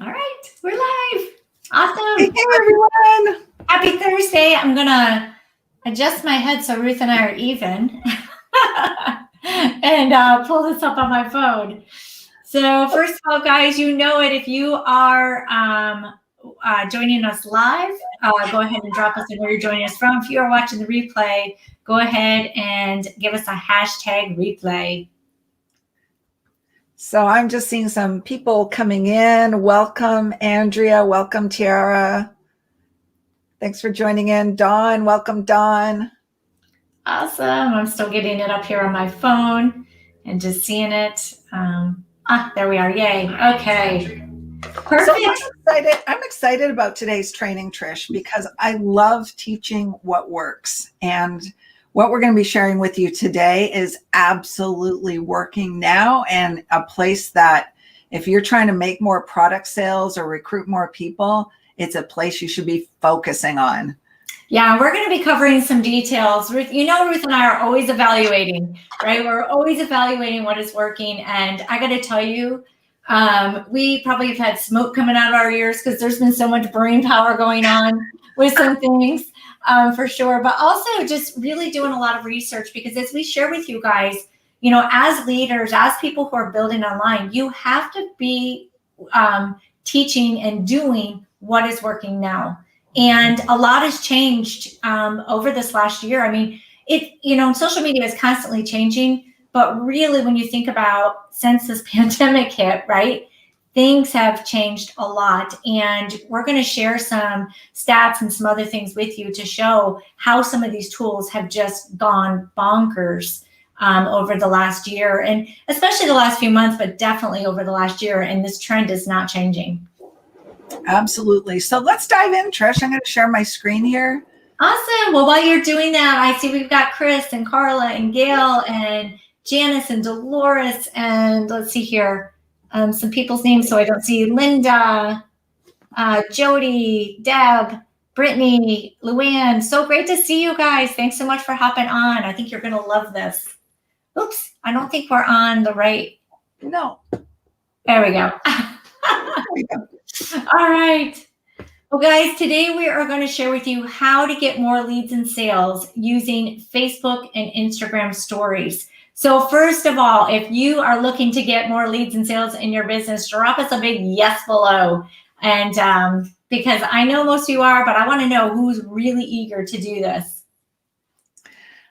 All right, we're live. Hey, Awesome. everyone. Happy Thursday. I'm going to adjust my head so Ruth and I are even and pull this up on my phone. So, first of all, guys, you know it. If you are joining us live, go ahead and drop us in where you're joining us from. If you are watching the replay, go ahead and give us a hashtag replay. So I'm just seeing some people coming in. Welcome, Andrea. Welcome, Tiara. Thanks for joining in. Dawn, welcome, Dawn. Awesome. I'm still getting it up here on my phone and just seeing it. There we are. Yay. Okay. Perfect. So I'm excited about today's training, Trish, because I love teaching what works. And what we're going to be sharing with you today is absolutely working now, and a place that if you're trying to make more product sales or recruit more people, it's a place you should be focusing on. Yeah, we're going to be covering some details. Ruth, Ruth and I are always evaluating, right? We're always evaluating what is working. And I got to tell you, we probably have had smoke coming out of our ears because there's been so much brain power going on with some things, for sure. But also just really doing a lot of research, because as we share with you guys, as leaders, as people who are building online, you have to be teaching and doing what is working now. And a lot has changed over this last year. I mean, social media is constantly changing, but really when you think about since this pandemic hit, right, things have changed a lot. And we're going to share some stats and some other things with you to show how some of these tools have just gone bonkers over the last year, and especially the last few months, but definitely over the last year. And this trend is not changing. Absolutely. So let's dive in, Trish. I'm going to share my screen here. Awesome. Well, while you're doing that, I see we've got Chris and Carla and Gail and Janice and Dolores, and let's see here, some people's names so I don't see. Linda, Jody, Deb, Brittany, Luann. So great to see you guys. Thanks so much for hopping on. I think you're going to love this. Oops, I don't think we're on the right. No. There we go. There we go. All right. Well, guys, today we are going to share with you how to get more leads and sales using Facebook and Instagram stories. So first of all, if you are looking to get more leads and sales in your business, drop us a big yes below. And because I know most of you are, but I want to know who's really eager to do this.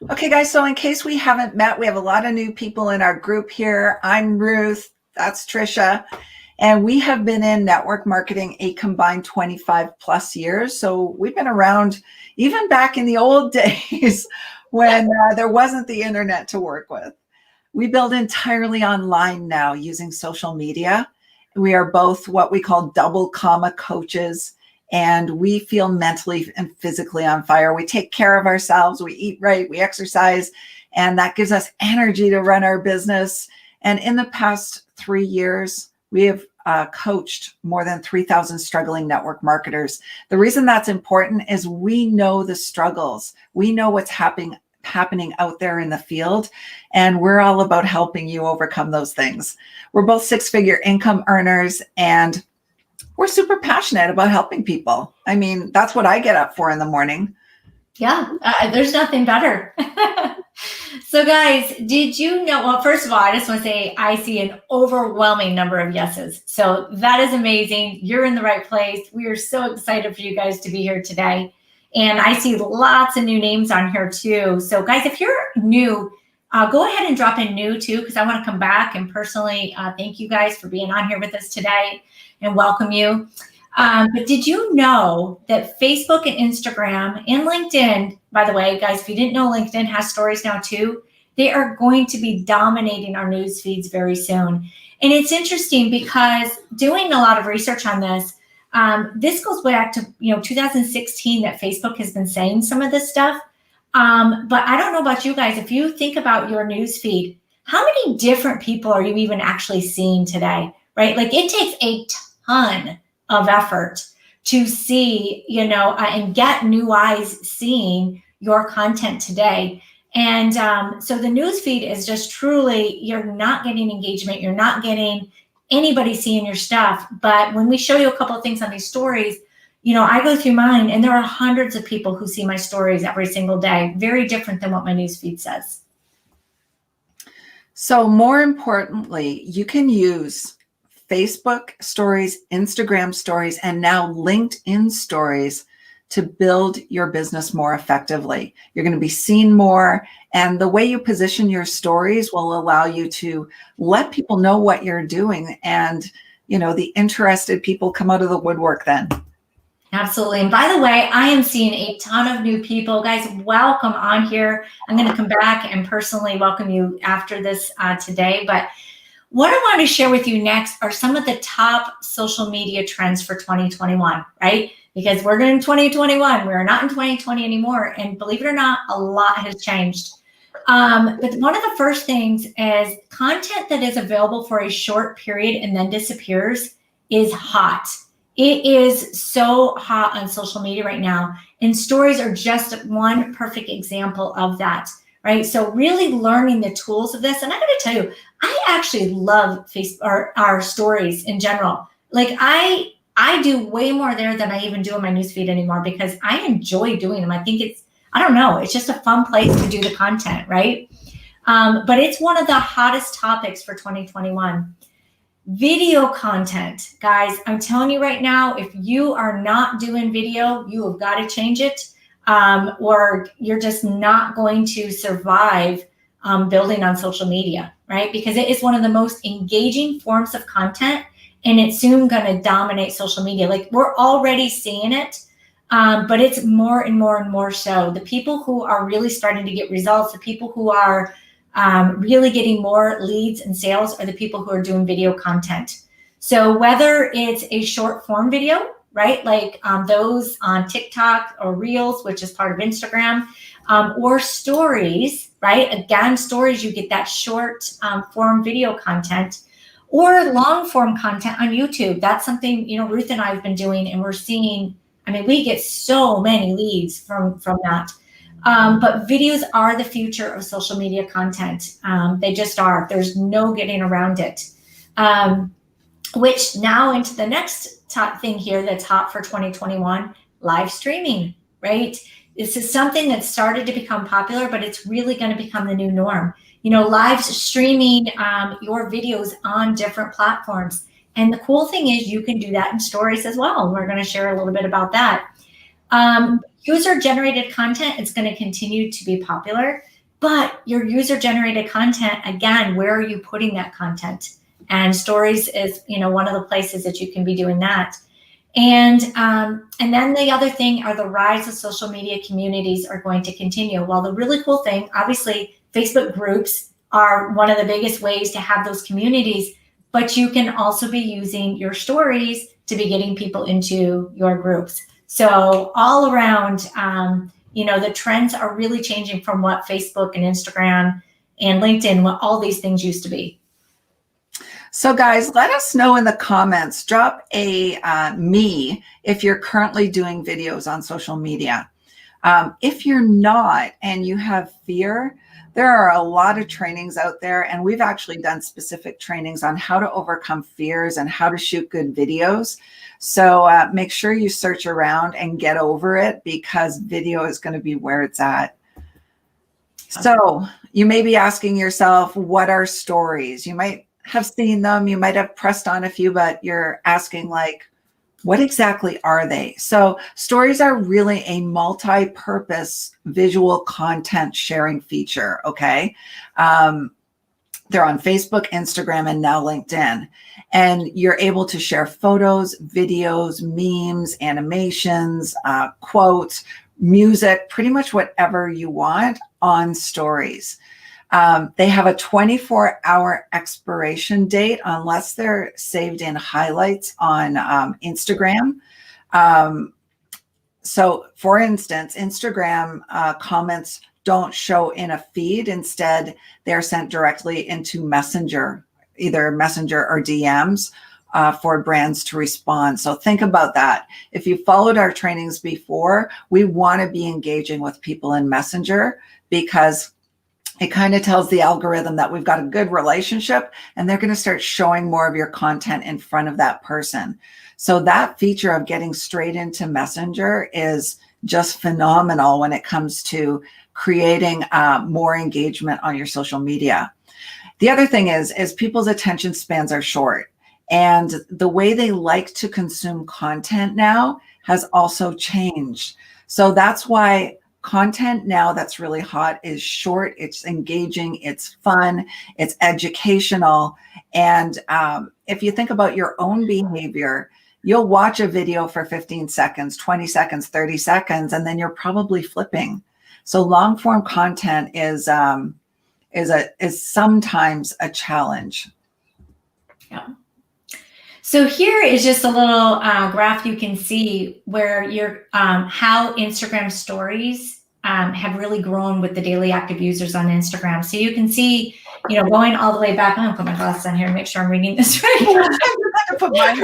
Okay, guys, so in case we haven't met, we have a lot of new people in our group here. I'm Ruth. That's Trisha. And we have been in network marketing a combined 25 plus years. So we've been around even back in the old days when there wasn't the internet to work with. We build entirely online now using social media. We are both what we call double comma coaches, and we feel mentally and physically on fire. We take care of ourselves, we eat right, we exercise, and that gives us energy to run our business. And in the past 3 years, we have coached more than 3,000 struggling network marketers. The reason that's important is we know the struggles. We know what's happening out there in the field, and we're all about helping you overcome those things. We're both six-figure income earners, and we're super passionate about helping people. I mean, that's what I get up for in the morning. Yeah, there's nothing better. So guys, did you know, well, first of all, I just want to say I see an overwhelming number of yeses. So that is amazing. You're in the right place. We are so excited for you guys to be here today. And I see lots of new names on here too. So guys, if you're new, go ahead and drop in new too, because I want to come back and personally thank you guys for being on here with us today and welcome you. But did you know that Facebook and Instagram and LinkedIn, by the way, guys, if you didn't know, LinkedIn has stories now too. They are going to be dominating our news feeds very soon. And it's interesting because doing a lot of research on this, this goes back to 2016 that Facebook has been saying some of this stuff. But I don't know about you guys. If you think about your news feed, how many different people are you even actually seeing today, right? Like it takes a ton of effort to see, and get new eyes seeing your content today. And so the newsfeed is just truly, you're not getting engagement. You're not getting anybody seeing your stuff. But when we show you a couple of things on these stories, I go through mine and there are hundreds of people who see my stories every single day. Very different than what my newsfeed says. So more importantly, you can use Facebook stories, Instagram stories, and now LinkedIn stories to build your business more effectively. You're going to be seen more, and the way you position your stories will allow you to let people know what you're doing, and the interested people come out of the woodwork then. Absolutely. And by the way, I am seeing a ton of new people. Guys, welcome on here. I'm going to come back and personally welcome you after this today. But what I want to share with you next are some of the top social media trends for 2021, right? Because we're in 2021. We're not in 2020 anymore. And believe it or not, a lot has changed. But one of the first things is content that is available for a short period and then disappears is hot. It is so hot on social media right now. And stories are just one perfect example of that, right? So really learning the tools of this. And I got to tell you, I actually love Facebook or our stories in general. Like I do way more there than I even do in my newsfeed anymore because I enjoy doing them. I think I don't know, it's just a fun place to do the content, right? But it's one of the hottest topics for 2021. Video content, guys, I'm telling you right now, if you are not doing video, you have got to change it, or you're just not going to survive building on social media, right? Because it is one of the most engaging forms of content, and it's soon going to dominate social media. Like we're already seeing it, but it's more and more and more so. The people who are really starting to get results, the people who are really getting more leads and sales are the people who are doing video content. So whether it's a short form video, right? Like those on TikTok or Reels, which is part of Instagram, or stories, right? Again, stories, you get that short form video content, or long form content on YouTube. That's something, Ruth and I have been doing, and we're seeing, we get so many leads from that. But videos are the future of social media content. They just are. There's no getting around it. Which now into the next top thing here that's hot for 2021, live streaming, right? This is something that started to become popular, but it's really going to become the new norm. Live streaming your videos on different platforms. And the cool thing is you can do that in stories as well. We're going to share a little bit about that. User-generated content is going to continue to be popular, but your user-generated content, again, where are you putting that content? And stories is, one of the places that you can be doing that. And then the other thing are the rise of social media communities are going to continue. Well, the really cool thing, obviously, Facebook groups are one of the biggest ways to have those communities, but you can also be using your stories to be getting people into your groups. So all around, the trends are really changing from what Facebook and Instagram and LinkedIn, what all these things used to be. So guys, let us know in the comments, drop a me if you're currently doing videos on social media. If you're not and you have fear, there are a lot of trainings out there, and we've actually done specific trainings on how to overcome fears and how to shoot good videos. So make sure you search around and get over it, because video is going to be where it's at. So you may be asking yourself, what are stories? You might have seen them, you might have pressed on a few, but you're asking, like, what exactly are they? So stories are really a multi-purpose visual content sharing feature, okay? They're on Facebook, Instagram, and now LinkedIn. And you're able to share photos, videos, memes, animations, quotes, music, pretty much whatever you want on stories. They have a 24-hour expiration date unless they're saved in highlights on Instagram. So for instance, Instagram comments don't show in a feed. Instead, they're sent directly into Messenger, either Messenger or DMs for brands to respond. So think about that. If you followed our trainings before, we want to be engaging with people in Messenger, because it kind of tells the algorithm that we've got a good relationship, and they're going to start showing more of your content in front of that person. So that feature of getting straight into Messenger is just phenomenal when it comes to creating more engagement on your social media. The other thing is people's attention spans are short, and the way they like to consume content now has also changed. So that's why content now that's really hot is short, it's engaging, it's fun, it's educational. And if you think about your own behavior, you'll watch a video for 15 seconds, 20 seconds, 30 seconds, and then you're probably flipping. So long form content is sometimes a challenge. Yeah. So here is just a little graph you can see where your how Instagram stories have really grown with the daily active users on Instagram. So you can see, going all the way back. I'm gonna put my glasses on here and make sure I'm reading this right. I put mine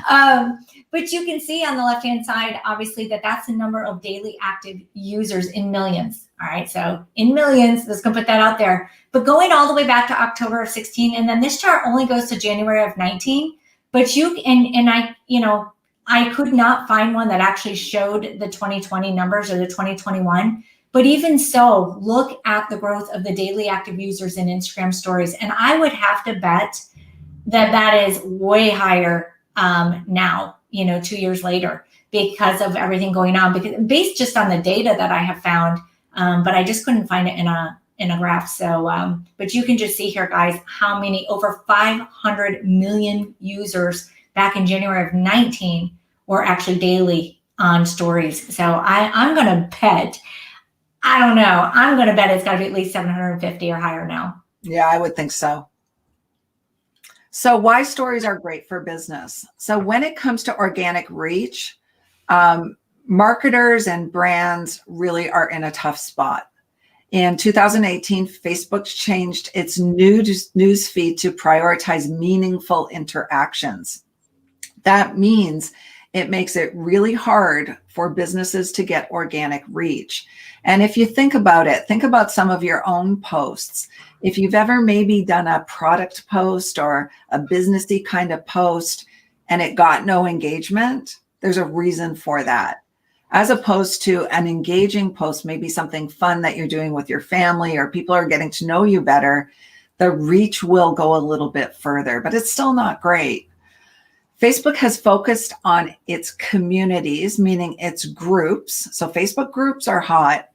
on. But you can see on the left-hand side, obviously, that's the number of daily active users in millions. All right, so in millions, let's go put that out there. But going all the way back to October of 16, and then this chart only goes to January of 19. But I could not find one that actually showed the 2020 numbers or the 2021. But even so, look at the growth of the daily active users in Instagram stories. And I would have to bet that is way higher now, 2 years later, because of everything going on, because based just on the data that I have found, but I just couldn't find it in a graph. So, but you can just see here, guys, how many, over 500 million users back in January of 19 were actually daily on stories. So I'm going to bet, I don't know, I'm going to bet it's got to be at least 750 or higher now. Yeah, I would think so. So why stories are great for business. So when it comes to organic reach, marketers and brands really are in a tough spot. In 2018, Facebook changed its news feed to prioritize meaningful interactions. That means it makes it really hard for businesses to get organic reach. And if you think about it, think about some of your own posts. If you've ever maybe done a product post or a businessy kind of post and it got no engagement, there's a reason for that. As opposed to an engaging post, maybe something fun that you're doing with your family or people are getting to know you better, the reach will go a little bit further, but it's still not great. Facebook has focused on its communities, meaning its groups. So Facebook groups are hot,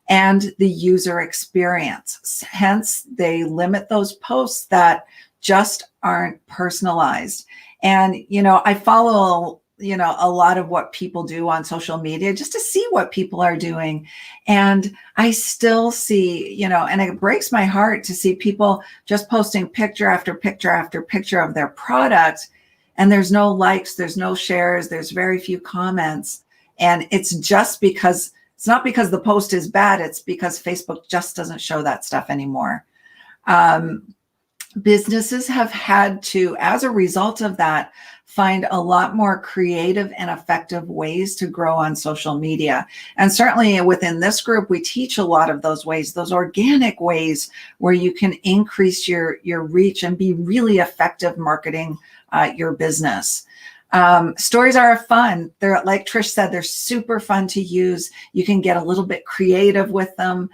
and the user experience. Hence, they limit those posts that just aren't personalized. And, I follow, a lot of what people do on social media just to see what people are doing. And I still see, and it breaks my heart to see people just posting picture after picture after picture of their product. And there's no likes, there's no shares, there's very few comments. And it's just because, it's not because the post is bad, it's because Facebook just doesn't show that stuff anymore. Businesses have had to, as a result of that, find a lot more creative and effective ways to grow on social media. And certainly within this group, we teach a lot of those ways, those organic ways where you can increase your reach and be really effective marketing your business. Stories are fun. They're, like Trish said, they're super fun to use. You can get a little bit creative with them.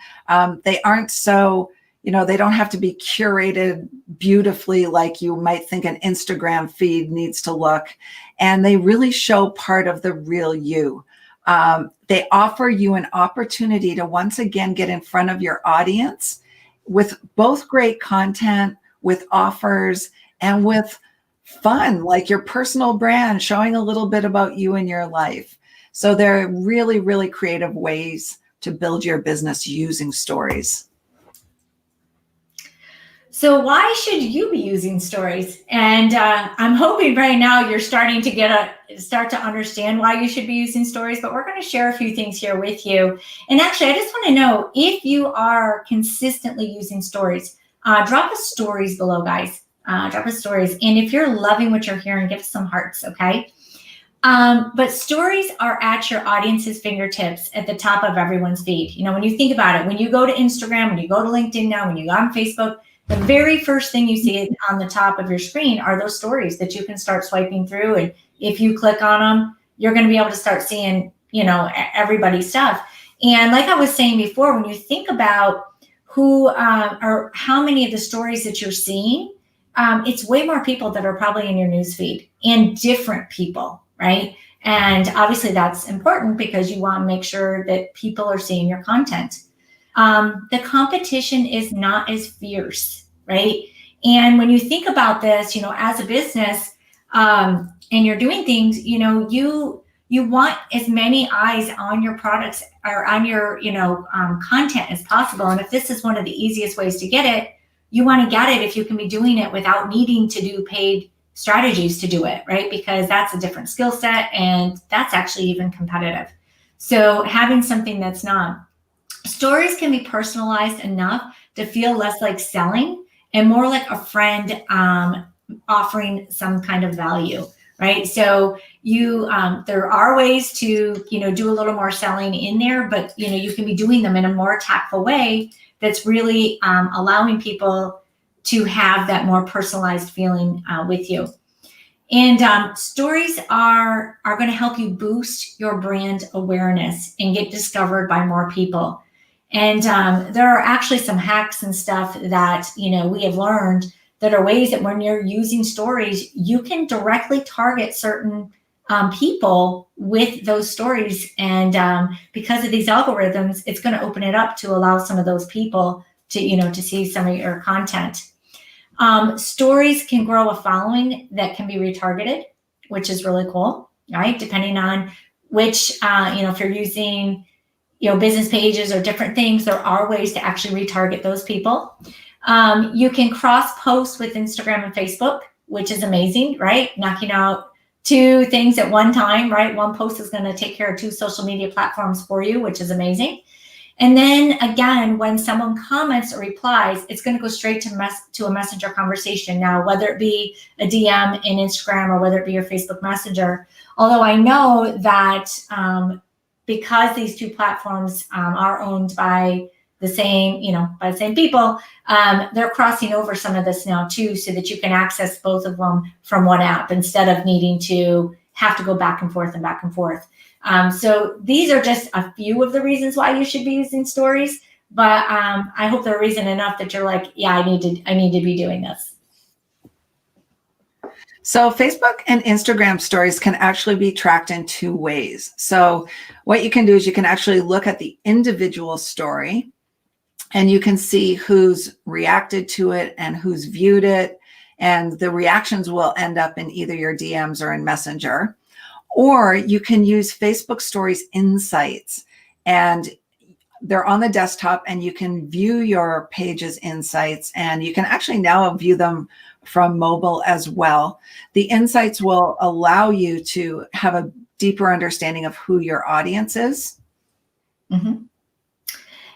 They aren't so, they don't have to be curated beautifully like you might think an Instagram feed needs to look. And they really show part of the real you. They offer you an opportunity to once again get in front of your audience with both great content, with offers, and with fun, like your personal brand, showing a little bit about you and your life. So they're really, really creative ways to build your business using stories. So why should you be using stories? And I'm hoping right now you're starting to start to understand why you should be using stories, but we're going to share a few things here with you. And actually, I just want to know if you are consistently using stories, drop us stories below, guys. Drop us stories. And if you're loving what you're hearing, give us some hearts, okay? But stories are at your audience's fingertips at the top of everyone's feed. You know, when you think about it, when you go to Instagram, when you go to LinkedIn now, when you go on Facebook, the very first thing you see on the top of your screen are those stories that you can start swiping through. And if you click on them, you're going to be able to start seeing, you know, everybody's stuff. And like I was saying before, when you think about who or how many of the stories that you're seeing, it's way more people that are probably in your newsfeed and different people, right? And obviously that's important because you want to make sure that people are seeing your content. The competition is not as fierce, right? And when you think about this, you know, as a business, and you're doing things, you know, you want as many eyes on your products or on your, you know, content as possible. And if this is one of the easiest ways to get it, you want to get it if you can be doing it without needing to do paid strategies to do it, right? Because that's a different skill set and that's actually even competitive. So having something that's not. Stories can be personalized enough to feel less like selling and more like a friend offering some kind of value, right? So you there are ways to, you know, do a little more selling in there, but you know, you can be doing them in a more tactful way that's really allowing people to have that more personalized feeling with you. And stories are going to help you boost your brand awareness and get discovered by more people. And there are actually some hacks and stuff that, you know, we have learned that are ways that when you're using stories, you can directly target certain people with those stories. And because of these algorithms, it's going to open it up to allow some of those people to, you know, to see some of your content. Stories can grow a following that can be retargeted, which is really cool, right? Depending on which, you know, if you're using, you know, business pages or different things, there are ways to actually retarget those people. You can cross post with Instagram and Facebook, which is amazing, right? Knocking out two things at one time, right? One post is going to take care of two social media platforms for you, which is amazing. And then again, when someone comments or replies, it's going to go straight to a messenger conversation. Now, whether it be a DM in Instagram or whether it be your Facebook Messenger, although I know that because these two platforms are owned by the same, you know, by the same people, they're crossing over some of this now too, so that you can access both of them from one app instead of needing to have to go back and forth and back and forth. So these are just a few of the reasons why you should be using stories, but I hope they're reason enough that you're like, yeah, I need to be doing this. So Facebook and Instagram stories can actually be tracked in two ways. So what you can do is you can actually look at the individual story and you can see who's reacted to it and who's viewed it. And the reactions will end up in either your DMs or in Messenger. Or you can use Facebook Stories Insights, and they're on the desktop and you can view your page's insights, and you can actually now view them from mobile as well. The insights will allow you to have a deeper understanding of who your audience is. Mm-hmm.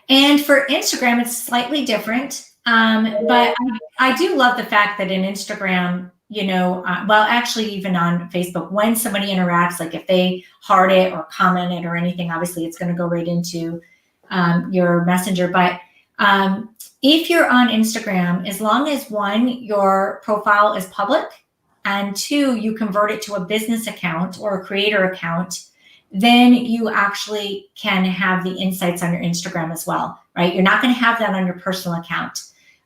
And for Instagram, it's slightly different. But I do love the fact that in Instagram, you know, well, actually even on Facebook, when somebody interacts, like if they heart it or comment it or anything, obviously it's going to go right into your messenger. But if you're on Instagram, as long as one, your profile is public, and two, you convert it to a business account or a creator account, then you actually can have the insights on your Instagram as well, right? You're not going to have that on your personal account.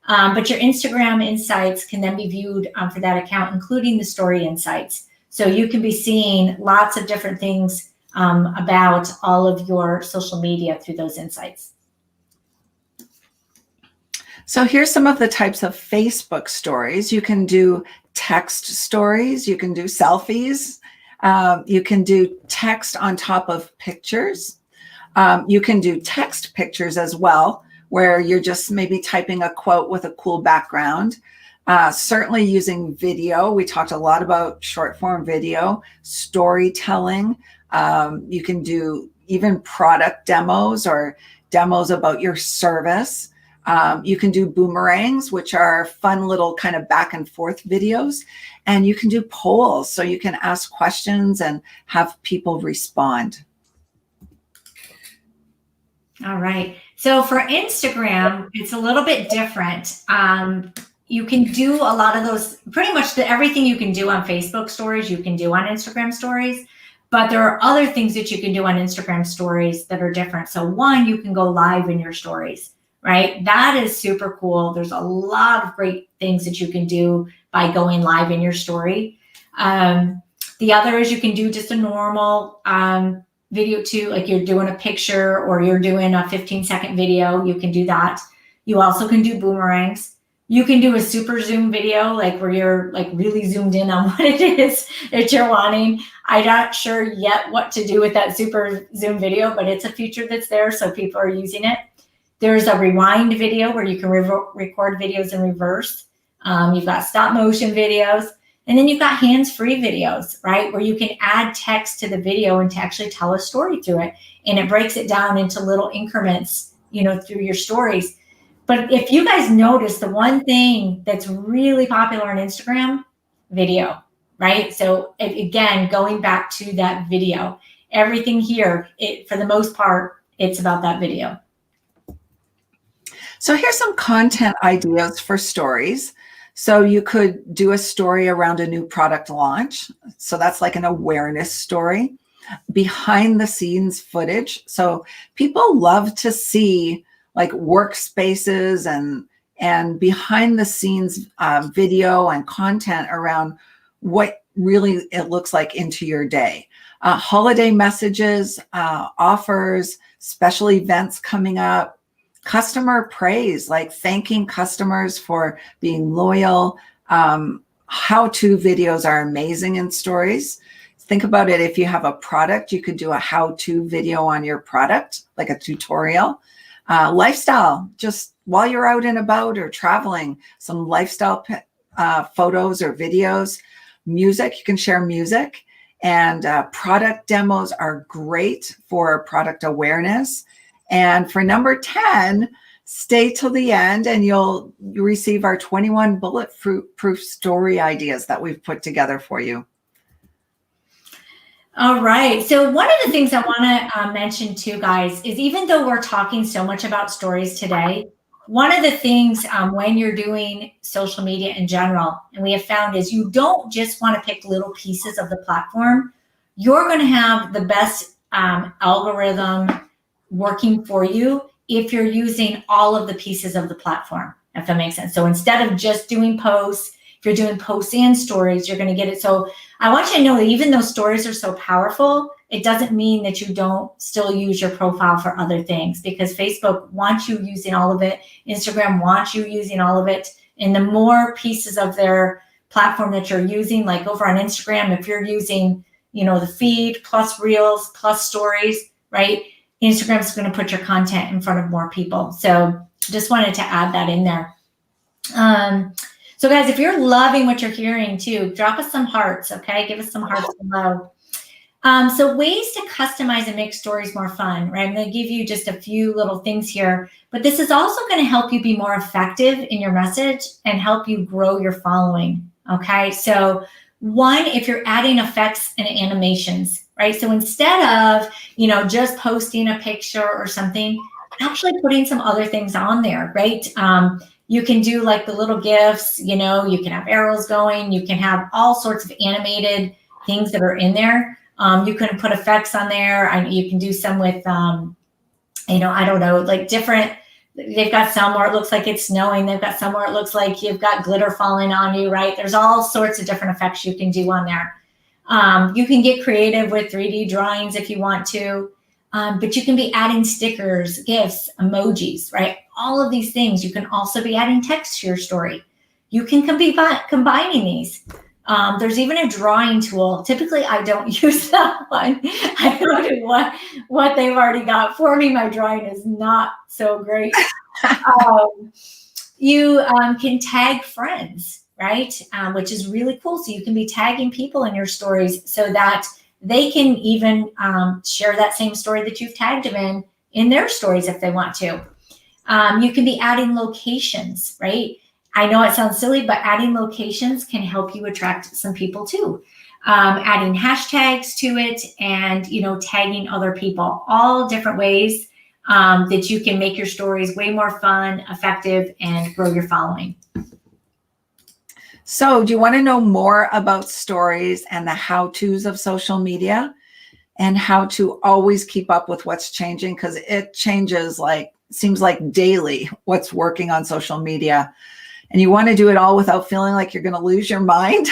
But your Instagram insights can then be viewed for that account, including the story insights. So you can be seeing lots of different things about all of your social media through those insights. So here's some of the types of Facebook stories. You can do text stories, you can do selfies, you can do text on top of pictures. You can do text pictures as well, where you're just maybe typing a quote with a cool background. Certainly using video. We talked a lot about short form video, storytelling. You can do even product demos or demos about your service. You can do boomerangs, which are fun little kind of back and forth videos. And you can do polls, so you can ask questions and have people respond. All right. So for Instagram, it's a little bit different. You can do a lot of those, pretty much everything you can do on Facebook stories, you can do on Instagram stories. But there are other things that you can do on Instagram stories that are different. So one, you can go live in your stories, right? That is super cool. There's a lot of great things that you can do by going live in your story. The other is you can do just a normal video too, like you're doing a picture or you're doing a 15-second video, you can do that. You also can do boomerangs. You can do a super zoom video, like where you're like really zoomed in on what it is that you're wanting. I'm not sure yet what to do with that super zoom video, but it's a feature that's there, so people are using it. There's a rewind video where you can record videos in reverse. You've got stop motion videos. And then you've got hands-free videos, right? Where you can add text to the video and to actually tell a story through it. And it breaks it down into little increments, through your stories. But if you guys notice, the one thing that's really popular on Instagram, video, right? So again, going back to that video, everything here, for the most part, it's about that video. So here's some content ideas for stories. So you could do a story around a new product launch. So that's like an awareness story. Behind the scenes footage. So people love to see like workspaces and behind the scenes video and content around what really it looks like into your day. Holiday messages, offers, special events coming up. Customer praise, like thanking customers for being loyal. How-to videos are amazing in stories. Think about it. If you have a product, you could do a how-to video on your product, like a tutorial. Lifestyle, just while you're out and about or traveling, some lifestyle photos or videos. Music, you can share music. And product demos are great for product awareness. And for number 10, stay till the end and you'll receive our 21 bulletproof story ideas that we've put together for you. All right. So one of the things I want to mention too, guys, is even though we're talking so much about stories today, one of the things when you're doing social media in general, and we have found, is you don't just want to pick little pieces of the platform. You're going to have the best algorithm working for you if you're using all of the pieces of the platform, if that makes sense. So instead of just doing posts, if you're doing posts and stories, you're going to get it. So I want you to know that even though stories are so powerful, it doesn't mean that you don't still use your profile for other things, because Facebook wants you using all of it. Instagram wants you using all of it. And the more pieces of their platform that you're using, like over on Instagram, if you're using, the feed plus reels plus stories, right? Instagram's going to put your content in front of more people. So just wanted to add that in there. So guys, if you're loving what you're hearing too, drop us some hearts, okay? Give us some hearts below. So ways to customize and make stories more fun, right? I'm going to give you just a few little things here, but this is also going to help you be more effective in your message and help you grow your following, okay? So one, if you're adding effects and animations, right? So instead of, just posting a picture or something, actually putting some other things on there, right? You can do like the little GIFs, you can have arrows going, you can have all sorts of animated things that are in there. You can put effects on there. You can do some with, I don't know, like different, they've got some where it looks like it's snowing. They've got some where it looks like you've got glitter falling on you, right? There's all sorts of different effects you can do on there. You can get creative with 3D drawings if you want to, but you can be adding stickers, GIFs, emojis, right? All of these things. You can also be adding text to your story. You can be combining these. There's even a drawing tool. Typically, I don't use that one. I look at what they've already got for me. My drawing is not so great. You can tag friends, right? Which is really cool. So you can be tagging people in your stories so that they can even share that same story that you've tagged them in their stories if they want to. You can be adding locations, right? I know it sounds silly, but adding locations can help you attract some people too. Adding hashtags to it and, tagging other people, all different ways that you can make your stories way more fun, effective, and grow your following. So do you want to know more about stories and the how-tos of social media and how to always keep up with what's changing? Because it changes seems like daily what's working on social media. And you want to do it all without feeling like you're going to lose your mind,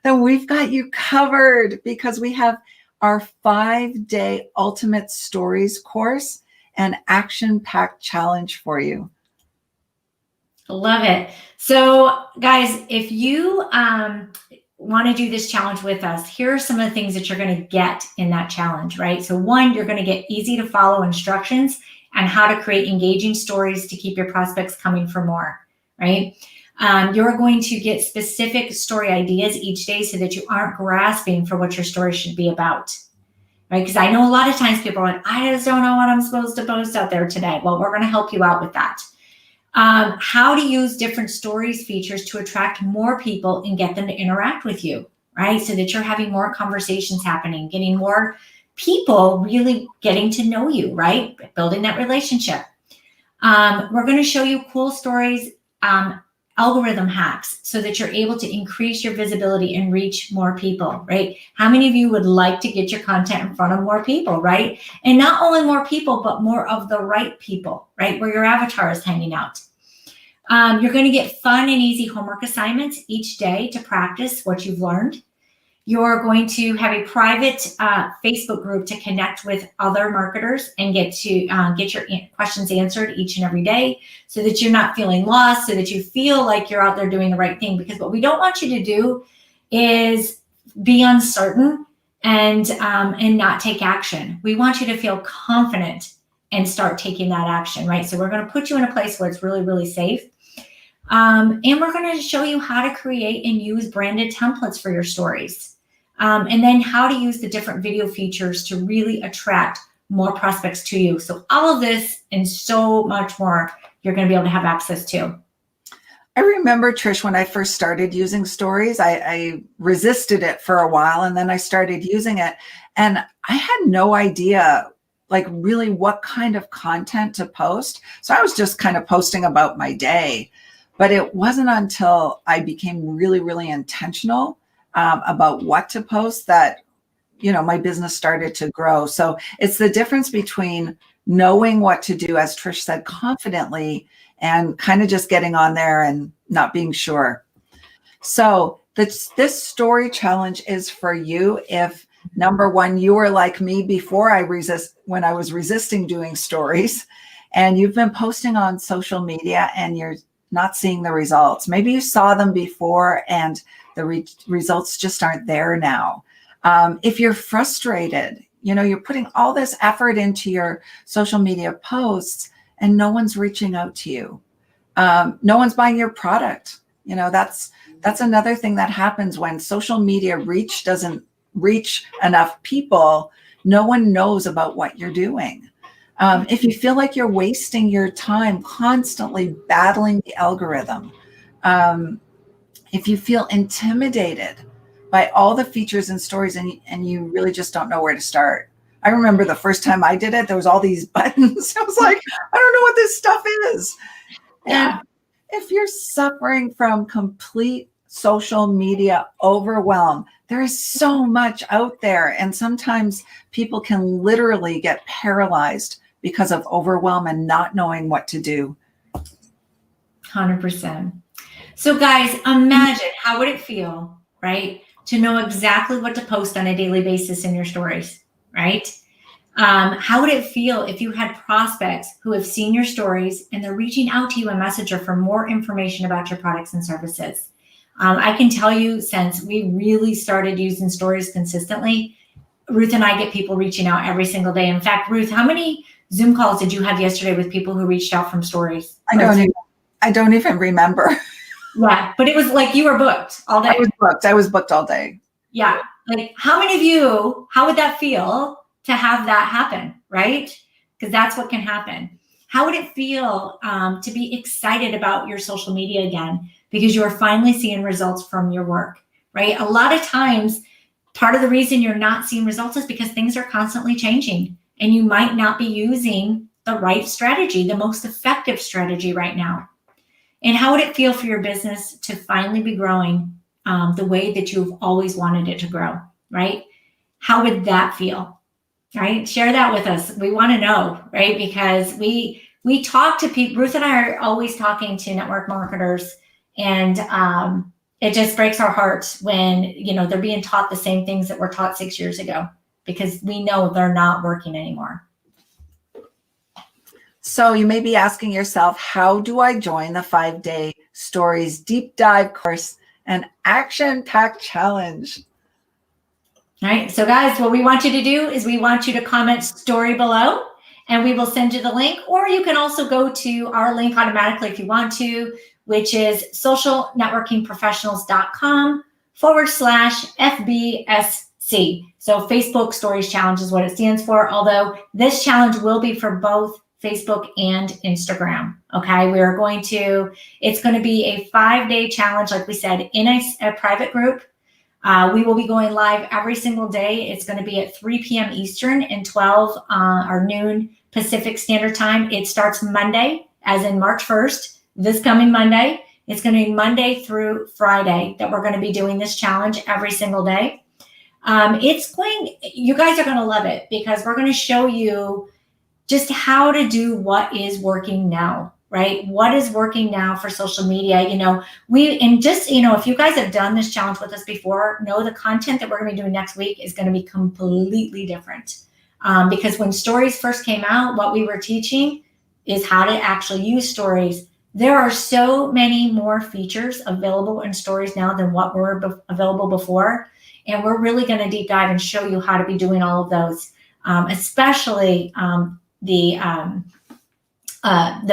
then we've got you covered, because we have our 5-day Ultimate Stories course and action-packed challenge for you. Love it. So guys, if you want to do this challenge with us, here are some of the things that you're going to get in that challenge, right? So one, you're going to get easy to follow instructions on how to create engaging stories to keep your prospects coming for more, right? You're going to get specific story ideas each day so that you aren't grasping for what your story should be about, right? Because I know a lot of times people are like, I just don't know what I'm supposed to post out there today. Well, we're going to help you out with that. How to use different stories features to attract more people and get them to interact with you, right? So that you're having more conversations happening, getting more people really getting to know you, right? Building that relationship. We're going to show you cool stories, algorithm hacks, so that you're able to increase your visibility and reach more people, right? How many of you would like to get your content in front of more people, right? And not only more people, but more of the right people, right? Where your avatar is hanging out. You're going to get fun and easy homework assignments each day to practice what you've learned. You're going to have a private Facebook group to connect with other marketers and get your questions answered each and every day, so that you're not feeling lost, so that you feel like you're out there doing the right thing. Because what we don't want you to do is be uncertain and not take action. We want you to feel confident and start taking that action, right? So we're going to put you in a place where it's really, really safe. And we're going to show you how to create and use branded templates for your stories. And then how to use the different video features to really attract more prospects to you. So all of this and so much more, you're going to be able to have access to. I remember, Trish, when I first started using stories, I resisted it for a while, and then I started using it, and I had no idea really what kind of content to post. So I was just kind of posting about my day, but it wasn't until I became really, really intentional about what to post that, my business started to grow. So it's the difference between knowing what to do, as Trish said, confidently, and kind of just getting on there and not being sure. So this story challenge is for you if, number one, you were like me before when I was resisting doing stories, and you've been posting on social media and you're not seeing the results. Maybe you saw them before and the results just aren't there now. If you're frustrated, you're putting all this effort into your social media posts and no one's reaching out to you. No one's buying your product. That's another thing that happens when social media reach doesn't reach enough people. No one knows about what you're doing. If you feel like you're wasting your time constantly battling the algorithm, if you feel intimidated by all the features and stories and you really just don't know where to start. I remember the first time I did it, there was all these buttons. I was like, I don't know what this stuff is. Yeah. And if you're suffering from complete social media overwhelm, there is so much out there. And sometimes people can literally get paralyzed because of overwhelm and not knowing what to do. 100%. So guys, imagine how would it feel, right, to know exactly what to post on a daily basis in your stories, right? How would it feel if you had prospects who have seen your stories and they're reaching out to you in Messenger for more information about your products and services? I can tell you, since we really started using stories consistently, Ruth and I get people reaching out every single day. In fact, Ruth, how many Zoom calls did you have yesterday with people who reached out from stories? I don't even remember. Yeah, but it was like you were booked all day. I was booked all day. Yeah. Like, how many of you, how would that feel to have that happen, right? Because that's what can happen. How would it feel to be excited about your social media again because you are finally seeing results from your work, right? A lot of times, part of the reason you're not seeing results is because things are constantly changing and you might not be using the right strategy, the most effective strategy right now. And how would it feel for your business to finally be growing the way that you've always wanted it to grow, right? How would that feel, right? Share that with us. We want to know, right? Because we talk to people. Ruth and I are always talking to network marketers, and it just breaks our hearts when, you know, they're being taught the same things that were taught 6 years ago because we know they're not working anymore. So you may be asking yourself, how do I join the 5-day stories deep dive course and action-packed challenge? All right. So guys, what we want you to do is we want you to comment story below and we will send you the link, or you can also go to our link automatically if you want to, which is socialnetworkingprofessionals.com/FBSC. So Facebook Stories Challenge is what it stands for, although this challenge will be for both Facebook and Instagram. Okay, it's going to be a 5-day challenge, like we said, in a private group. We will be going live every single day. It's going to be at 3 p.m. Eastern and 12 or noon Pacific Standard Time. It starts Monday, as in March 1st, this coming Monday. It's going to be Monday through Friday that we're going to be doing this challenge every single day. You guys are going to love it because we're going to show you just how to do what is working now, right? What is working now for social media? You know, if you guys have done this challenge with us before, know the content that we're going to be doing next week is going to be completely different. Because when stories first came out, what we were teaching is how to actually use stories. There are so many more features available in stories now than what were available before. And we're really going to deep dive and show you how to be doing all of those, especially the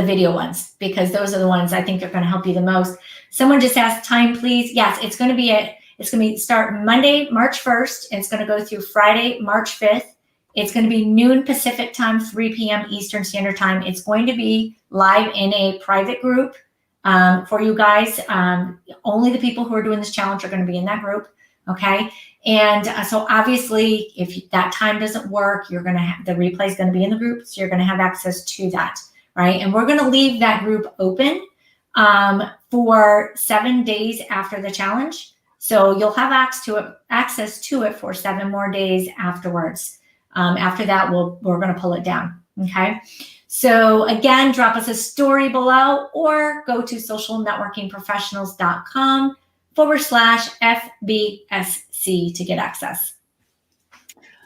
video ones, because those are the ones I think are going to help you the most. Someone just asked time, please. Yes, it's going to start Monday, March 1st. And it's going to go through Friday, March 5th. It's going to be noon Pacific time, 3 p.m. Eastern Standard Time. It's going to be live in a private group for you guys. Only the people who are doing this challenge are going to be in that group. Okay. And so obviously, if that time doesn't work, the replay is going to be in the group. So you're going to have access to that. Right. And we're going to leave that group open for 7 days after the challenge. So you'll have access to it for 7 more days afterwards. After that, we're going to pull it down. Okay. So again, drop us a story below or go to socialnetworkingprofessionals.com/FBSC to get access.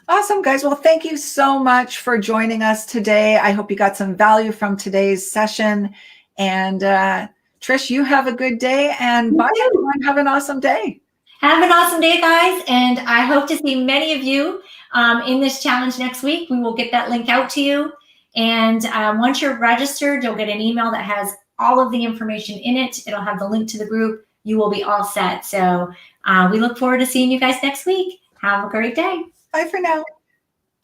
Awesome, guys. Well, thank you so much for joining us today. I hope you got some value from today's session. And Trish, you have a good day. And bye, everyone. Have an awesome day. Have an awesome day, guys. And I hope to see many of you in this challenge next week. We will get that link out to you. And once you're registered, you'll get an email that has all of the information in it. It'll have the link to the group. You will be all set. So we look forward to seeing you guys next week. Have a great day. Bye for now.